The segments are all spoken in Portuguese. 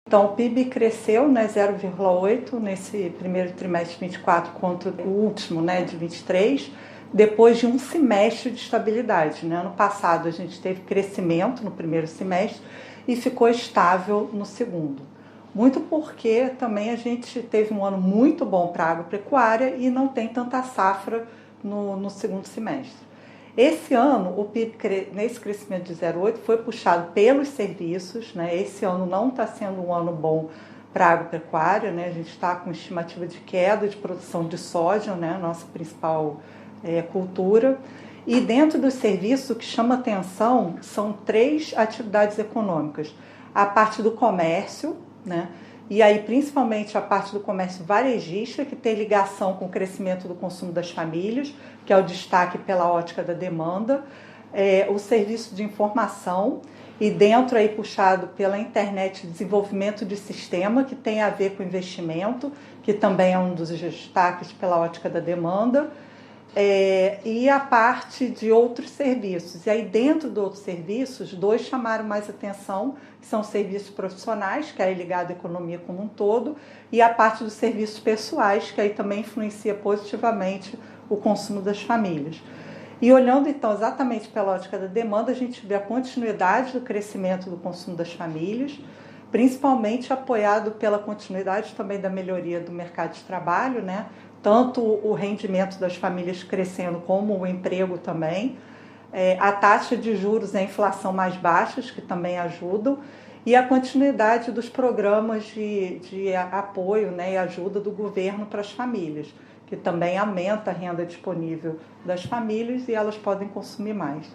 Então, o PIB cresceu, né, 0,8 nesse primeiro trimestre de 24 contra o último, né, de 23, depois de um semestre de estabilidade, né? Ano passado a gente teve crescimento no primeiro semestre e ficou estável no segundo. Muito porque também a gente teve um ano muito bom para a agropecuária e não tem tanta safra no segundo semestre. Esse ano, o PIB, nesse crescimento de 0,8, foi puxado pelos serviços, né? Esse ano não está sendo um ano bom para a agropecuária, né? A gente está com estimativa de queda de produção de soja, né? Nossa principal cultura. E dentro dos serviços, o que chama atenção são 3 atividades econômicas. A parte do comércio, né? E aí principalmente a parte do comércio varejista, que tem ligação com o crescimento do consumo das famílias, que é o destaque pela ótica da demanda, o serviço de informação, e dentro aí puxado pela internet, desenvolvimento de sistema, que tem a ver com investimento, que também é um dos destaques pela ótica da demanda, e a parte de outros serviços. E aí dentro de outros serviços, 2 chamaram mais atenção, que são serviços profissionais, que é ligado à economia como um todo, e a parte dos serviços pessoais, que aí também influencia positivamente o consumo das famílias. E olhando então exatamente pela ótica da demanda, a gente vê a continuidade do crescimento do consumo das famílias, principalmente apoiado pela continuidade também da melhoria do mercado de trabalho, né? Tanto o rendimento das famílias crescendo como o emprego também, a taxa de juros e a inflação mais baixas, que também ajudam, e a continuidade dos programas de apoio, né, e ajuda do governo para as famílias, que também aumenta a renda disponível das famílias e elas podem consumir mais.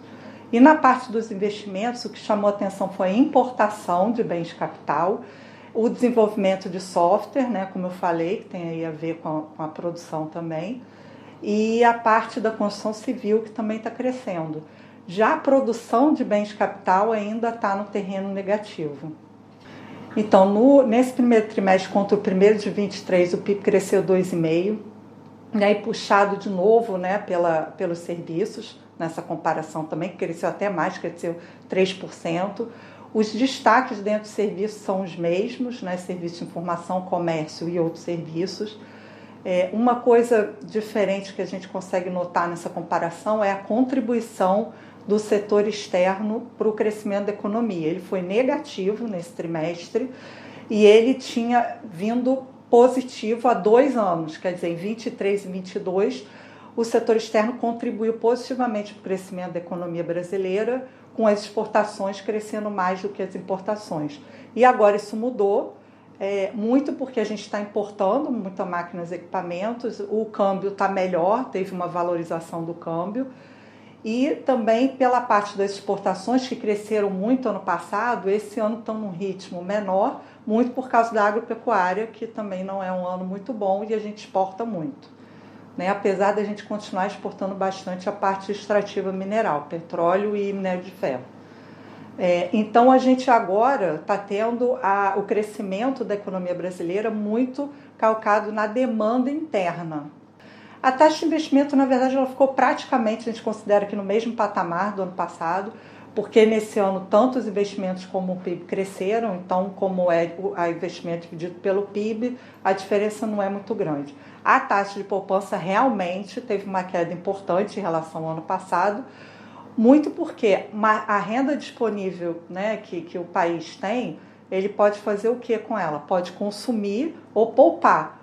E na parte dos investimentos, o que chamou a atenção foi a importação de bens de capital, o desenvolvimento de software, né, como eu falei, que tem aí a ver com a produção também, e a parte da construção civil, que também está crescendo. Já a produção de bens de capital ainda está no terreno negativo. Então, nesse primeiro trimestre, contra o primeiro de 23, o PIB cresceu 2,5%, né, e puxado de novo, né, pelos serviços, nessa comparação também, que cresceu até mais, cresceu 3%. Os destaques dentro do serviço são os mesmos, né? Serviço de informação, comércio e outros serviços. Uma coisa diferente que a gente consegue notar nessa comparação é a contribuição do setor externo para o crescimento da economia. Ele foi negativo nesse trimestre e ele tinha vindo positivo há 2 anos, quer dizer, em 23 e 22, o setor externo contribuiu positivamente para o crescimento da economia brasileira, com as exportações crescendo mais do que as importações. E agora isso mudou, muito porque a gente está importando muitas máquinas e equipamentos, o câmbio está melhor, teve uma valorização do câmbio, e também pela parte das exportações, que cresceram muito ano passado, esse ano estão num ritmo menor, muito por causa da agropecuária, que também não é um ano muito bom e a gente exporta muito, né? Apesar da gente continuar exportando bastante a parte extrativa mineral, petróleo e minério de ferro. Então a gente agora está tendo o crescimento da economia brasileira muito calcado na demanda interna. A taxa de investimento, na verdade, ela ficou praticamente, a gente considera que no mesmo patamar do ano passado, porque nesse ano tanto os investimentos como o PIB cresceram, então como é o investimento dividido pelo PIB, a diferença não é muito grande. A taxa de poupança realmente teve uma queda importante em relação ao ano passado, muito porque a renda disponível, né, que o país tem, ele pode fazer o que com ela? Pode consumir ou poupar.